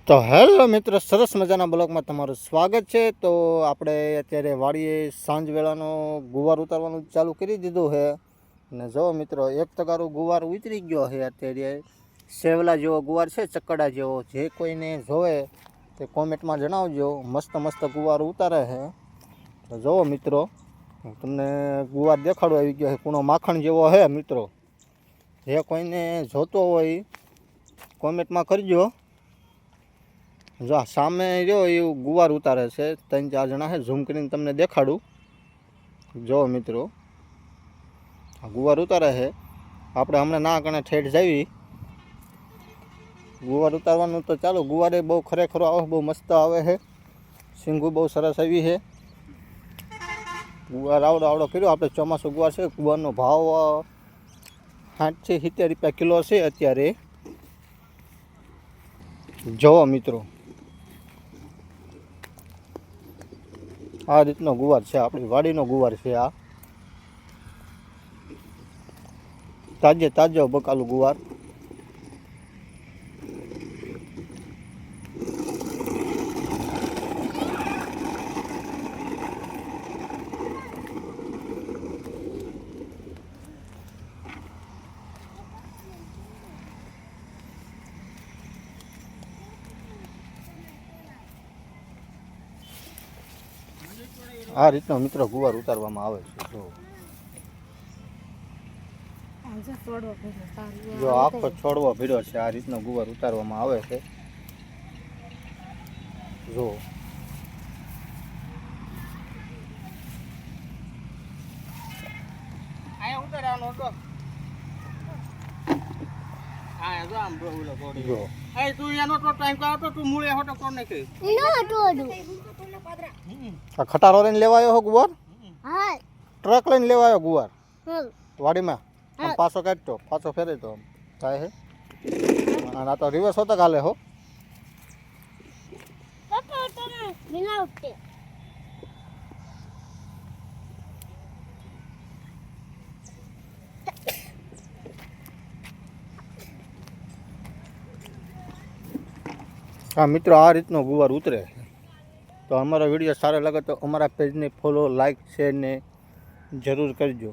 તો હેલો મિત્રો, સરસ મજાના બ્લોગમાં તમારું સ્વાગત છે। તો આપણે અત્યારે વાડીએ સાંજ વેળાનો ગુવાર ઉતારવાનું ચાલુ કરી દીધું છે અને જો મિત્રો એક તગારું ગુવાર ઉતરી ગયો છે। અત્યારે સેવલા જેવો ગુવાર છે, ચકડા જેવો। જે કોઈને જોવે તે કોમેન્ટમાં જણાવજો, મસ્ત મસ્ત ગુવાર ઉતારે છે। તો જુઓ મિત્રો, હું તમને ગુવાર દેખાડવા આવી ગયો છે, કૂણો માખણ જેવો છે મિત્રો। જે કોઈને જોતો હોય કોમેન્ટમાં કરજો। જો સામે જો એવું ગુવાર ઉતારે છે, 3-4 જણા છે, ઝૂમ કરીને તમને દેખાડું। જો મિત્રો આ ગુવાર ઉતારે છે, આપણે હમણાં ના કણે ઠેઠ જાવી ગુવાર ઉતારવાનું। તો ચાલો, ગુવારે બહુ ખરેખર આવે, બહુ મસ્ત આવે છે, સિંગું બહુ સરસ આવી છે। ગુવાર આવડો આવડો કર્યો। આપણે ચોમાસું ગુવાર છે, ગુવારનો ભાવ 60 થી 70 રૂપિયા કિલો છે અત્યારે। જો મિત્રો આ રીતનો ગુવાર છે, આપણી વાડીનો ગુવાર છે। આ તાજે તાજો બકાલું ગુવાર। આ રીતનો મિત્રો ગુવાર ઉતારવામાં આવે છે। જો આખો છોડવો ભીડો છે, આ રીતનો ગુવાર ઉતારવામાં આવે છે। જો ખટારો લઈને લેવા આવ્યો ગુવાર? ટ્રક લઈને લેવા આવ્યો ગુવાર વાડીમાં? પાછો કાઢતો, પાછો ફેરે તો થાય છે। આ તો રિવર્સ હોતા કાલે હો। હા મિત્રો, આ રીતનો ગુવાર ઉતરે છે। તો અમારો વિડીયો સારો લાગે તો અમારા પેજને ફોલો, લાઈક, શેર ને જરૂર કરજો।